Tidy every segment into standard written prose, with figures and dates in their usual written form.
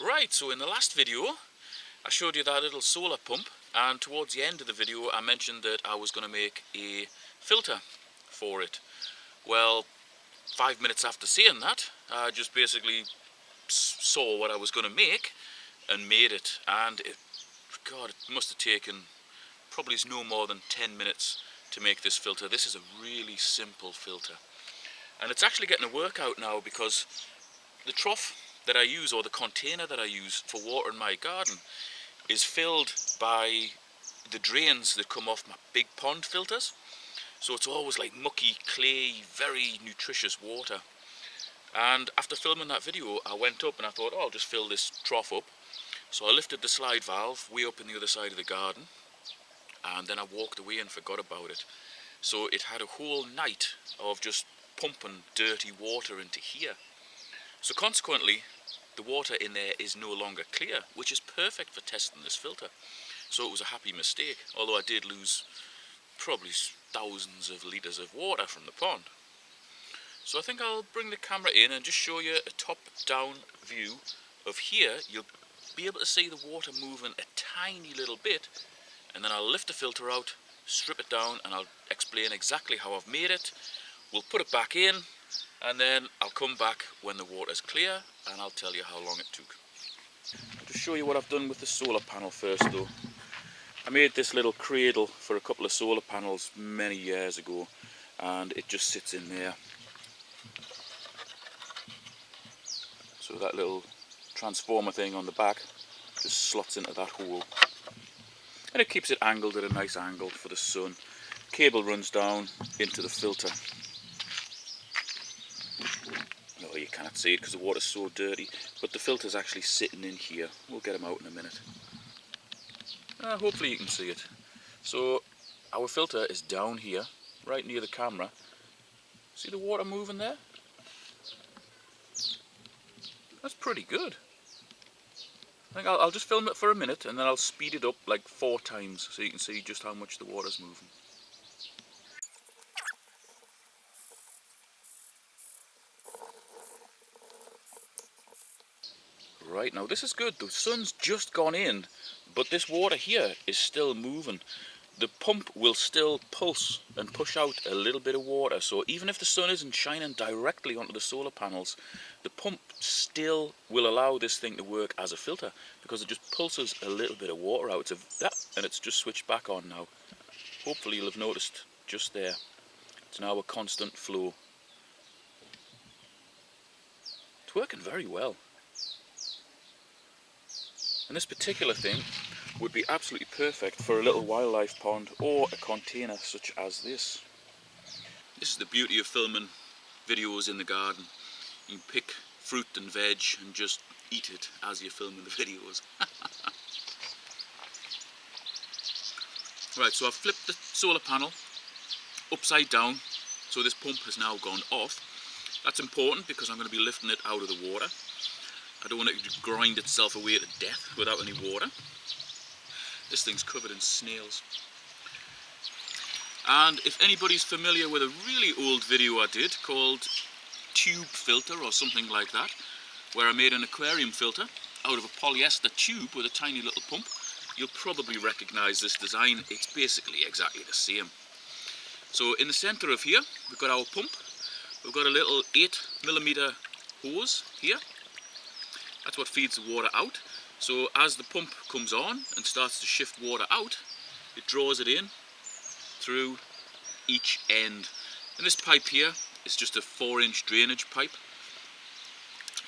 Right, so in the last video I showed you that little solar pump, and towards the end of the video I mentioned that I was going to make a filter for it. Well, 5 minutes after seeing that, I just basically saw what I was going to make and made it, and God, it must have taken probably no more than 10 minutes to make this filter. This is a really simple filter, and it's actually getting a workout now because the trough that I use, or the container that I use for water in my garden, is filled by the drains that come off my big pond filters. So it's always like mucky, clay, very nutritious water. And after filming that video, I went up and I thought, oh, I'll just fill this trough up. So I lifted the slide valve way up in the other side of the garden, and then I walked away and forgot about it. So it had a whole night of just pumping dirty water into here. So consequently, the water in there is no longer clear, which is perfect for testing this filter. So it was a happy mistake, although I did lose probably thousands of litres of water from the pond. So I think I'll bring the camera in and just show you a top-down view of here. You'll be able to see the water moving a tiny little bit, and then I'll lift the filter out, strip it down, and I'll explain exactly how I've made it. We'll put it back in, and then I'll come back when the water's clear and I'll tell you how long it took. I'll just show you what I've done with the solar panel first though. I made this little cradle for a couple of solar panels many years ago, and it just sits in there. So that little transformer thing on the back just slots into that hole, and it keeps it angled at a nice angle for the sun. Cable runs down into the filter. No, you cannot see it because the water's so dirty, but the filter's actually sitting in here. We'll get them out in a minute. Hopefully you can see it. So our filter is down here, right near the camera. See the water moving there? That's pretty good. I think I'll just film it for a minute and then I'll speed it up like 4 times so you can see just how much the water's moving. Right, now this is good. The sun's just gone in, but this water here is still moving. The pump will still pulse and push out a little bit of water, so even if the sun isn't shining directly onto the solar panels, the pump still will allow this thing to work as a filter because it just pulses a little bit of water out of that, and it's just switched back on now. Hopefully you'll have noticed just there, it's now a constant flow. It's working very well. And this particular thing would be absolutely perfect for a little wildlife pond or a container such as this. This is the beauty of filming videos in the garden. You can pick fruit and veg and just eat it as you're filming the videos. Right, so I've flipped the solar panel upside down, so this pump has now gone off. That's important because I'm going to be lifting it out of the water. I don't want it to grind itself away to death without any water. This thing's covered in snails. And if anybody's familiar with a really old video I did called Tube Filter or something like that, where I made an aquarium filter out of a polyester tube with a tiny little pump, you'll probably recognise this design. It's basically exactly the same. So in the centre of here, we've got our pump. We've got a little 8mm hose here. That's what feeds the water out. So as the pump comes on and starts to shift water out, it draws it in through each end. And this pipe here is just a 4-inch drainage pipe.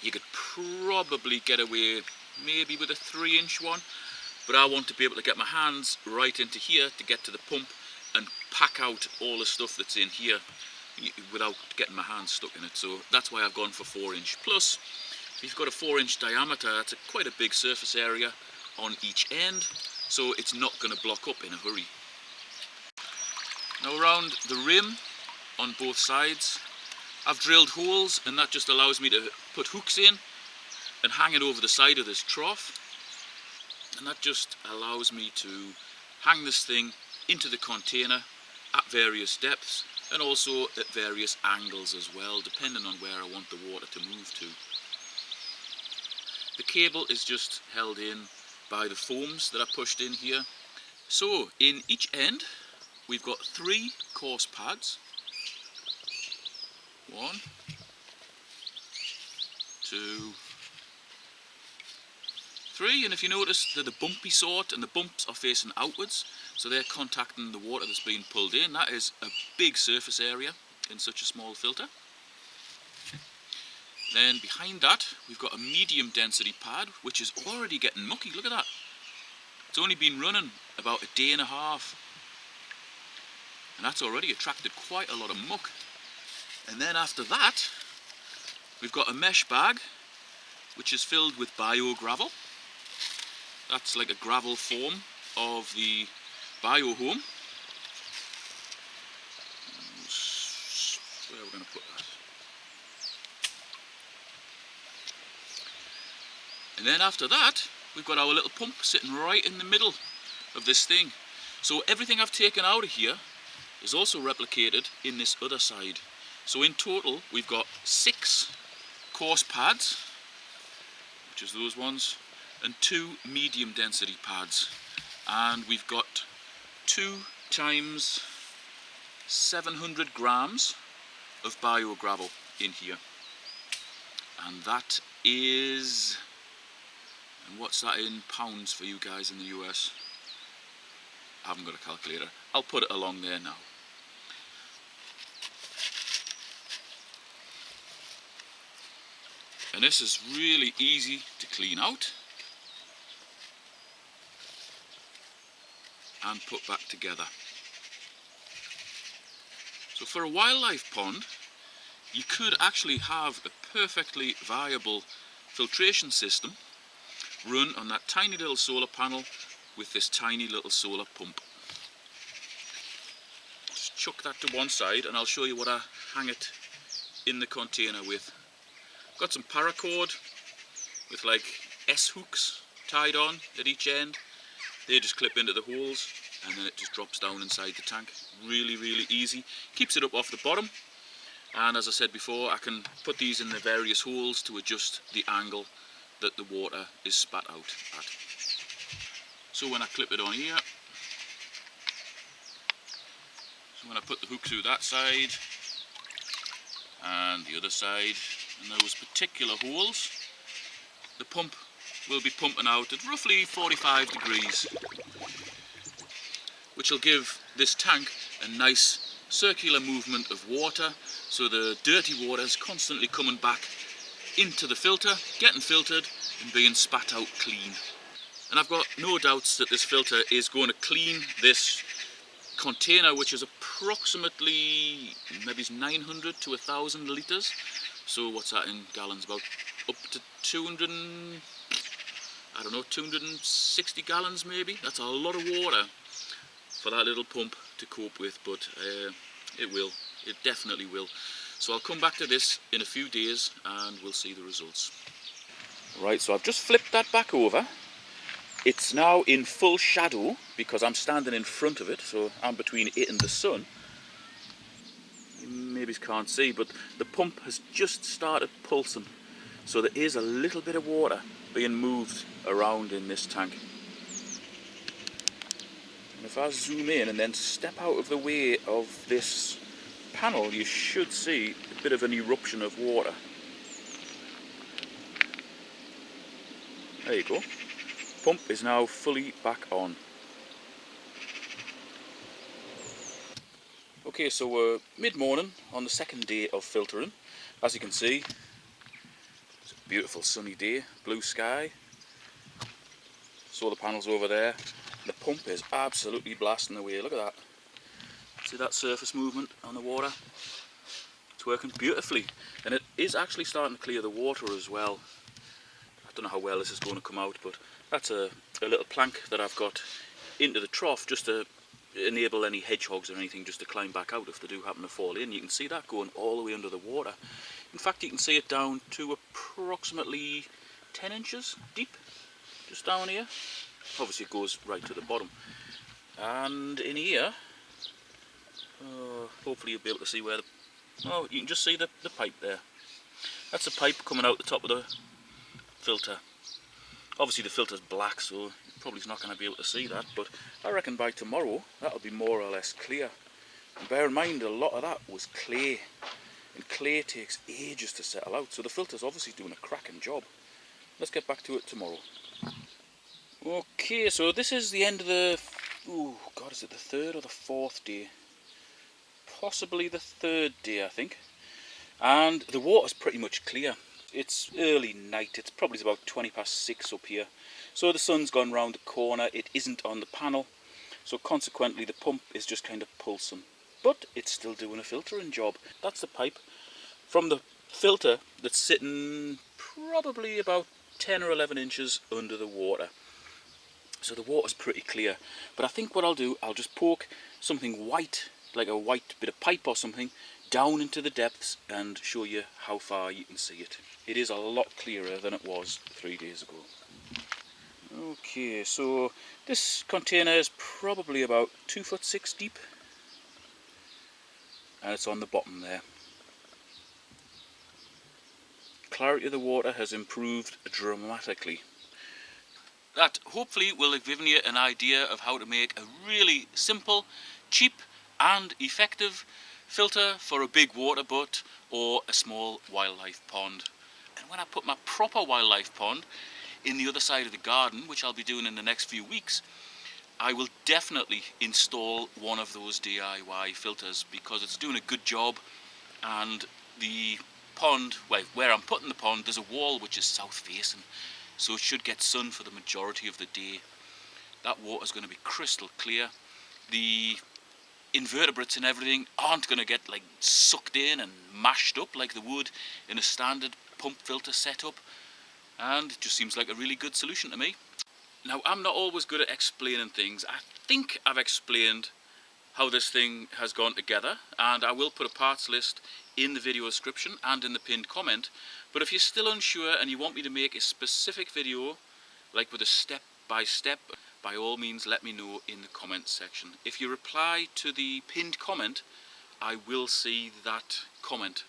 You could probably get away maybe with a 3-inch one, but I want to be able to get my hands right into here to get to the pump and pack out all the stuff that's in here without getting my hands stuck in it. So that's why I've gone for 4-inch. Plus, if you've got a 4-inch diameter, that's quite a big surface area on each end, so it's not going to block up in a hurry. Now around the rim on both sides, I've drilled holes, and that just allows me to put hooks in and hang it over the side of this trough, and that just allows me to hang this thing into the container at various depths and also at various angles as well, depending on where I want the water to move to. The cable is just held in by the foams that are pushed in here. So in each end we've got 3 coarse pads. 1, 2, 3, and if you notice they're the bumpy sort, and the bumps are facing outwards, so they're contacting the water that's being pulled in. That is a big surface area in such a small filter. Then behind that we've got a medium density pad which is already getting mucky. Look at that. It's only been running about a day and a half, and that's already attracted quite a lot of muck. And then after that we've got a mesh bag which is filled with bio gravel. That's like a gravel form of the biohome. Where are we going to put that? And then after that we've got our little pump sitting right in the middle of this thing. So everything I've taken out of here is also replicated in this other side. So in total we've got 6 coarse pads, which is those ones, and 2 medium density pads, and we've got 2 times 700 grams of bio gravel in here, and that is, and what's that in pounds for you guys in the US? I haven't got a calculator. I'll put it along there now. And this is really easy to clean out and put back together. So for a wildlife pond, you could actually have a perfectly viable filtration system run on that tiny little solar panel with this tiny little solar pump. Just chuck that to one side and I'll show you what I hang it in the container with. Got some paracord with like S-hooks tied on at each end. They just clip into the holes and then it just drops down inside the tank. Really, really easy. Keeps it up off the bottom. And as I said before, I can put these in the various holes to adjust the angle that the water is spat out at. So when I clip it on here, so when I put the hook through that side and the other side, in those particular holes, the pump will be pumping out at roughly 45 degrees, which will give this tank a nice circular movement of water, so the dirty water is constantly coming back into the filter, getting filtered and being spat out clean. And I've got no doubts that this filter is going to clean this container, which is approximately maybe 900 to 1,000 litres. So what's that in gallons? About up to 260 gallons maybe. That's a lot of water for that little pump to cope with, but it definitely will. So I'll come back to this in a few days and we'll see the results. Right, so I've just flipped that back over. It's now in full shadow because I'm standing in front of it, so I'm between it and the sun. Maybe you can't see, but the pump has just started pulsing, so there is a little bit of water being moved around in this tank. And if I zoom in and then step out of the way of this panel, you should see a bit of an eruption of water. There you go. Pump is now fully back on. Okay, so we're mid-morning on the second day of filtering. As you can see, it's a beautiful sunny day, blue sky, solar panels over there. The pump is absolutely blasting away. Look at that. See that surface movement on the water? It's working beautifully, and it is actually starting to clear the water as well. I don't know how well this is going to come out, but that's a little plank that I've got into the trough just to enable any hedgehogs or anything just to climb back out if they do happen to fall in. You can see that going all the way under the water. In fact, you can see it down to approximately 10 inches deep, just down here. Obviously it goes right to the bottom. And in here, hopefully you'll be able to see where the, oh, you can just see the pipe there. That's the pipe coming out the top of the filter. Obviously the filter's black, so you're probably not going to be able to see that, but I reckon by tomorrow that'll be more or less clear. And bear in mind, a lot of that was clay, and clay takes ages to settle out, so the filter's obviously doing a cracking job. Let's get back to it tomorrow. Okay, so this is the end of the, oh god, is it the third or the fourth day? Possibly the third day, I think. And the water's pretty much clear. It's early night, it's probably about 20 past 6 up here. So the sun's gone round the corner, it isn't on the panel, so consequently the pump is just kind of pulsing. But it's still doing a filtering job. That's the pipe from the filter that's sitting probably about 10 or 11 inches under the water. So the water's pretty clear. But I think what I'll do, I'll just poke something white, like a white bit of pipe or something, down into the depths and show you how far you can see it. It is a lot clearer than it was 3 days ago. Okay, so this container is probably about 2'6" deep, and it's on the bottom there. Clarity of the water has improved dramatically. That hopefully will have given you an idea of how to make a really simple, cheap and effective filter for a big water butt or a small wildlife pond. And when I put my proper wildlife pond in the other side of the garden, which I'll be doing in the next few weeks, I will definitely install one of those DIY filters because it's doing a good job. And the pond, well, where I'm putting the pond, there's a wall which is south facing, so it should get sun for the majority of the day. That water's going to be crystal clear. The invertebrates and everything aren't going to get like sucked in and mashed up like they would in a standard pump filter setup, and it just seems like a really good solution to me. Now, I'm not always good at explaining things. I think I've explained how this thing has gone together, and I will put a parts list in the video description and in the pinned comment. But if you're still unsure and you want me to make a specific video, like with a step-by-step, by all means let me know in the comments section. If you reply to the pinned comment, I will see that comment,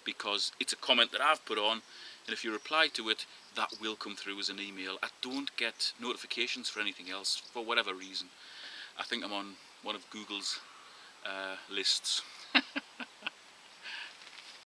because it's a comment that I've put on, and if you reply to it, that will come through as an email. I don't get notifications for anything else, for whatever reason. I think I'm on one of Google's lists.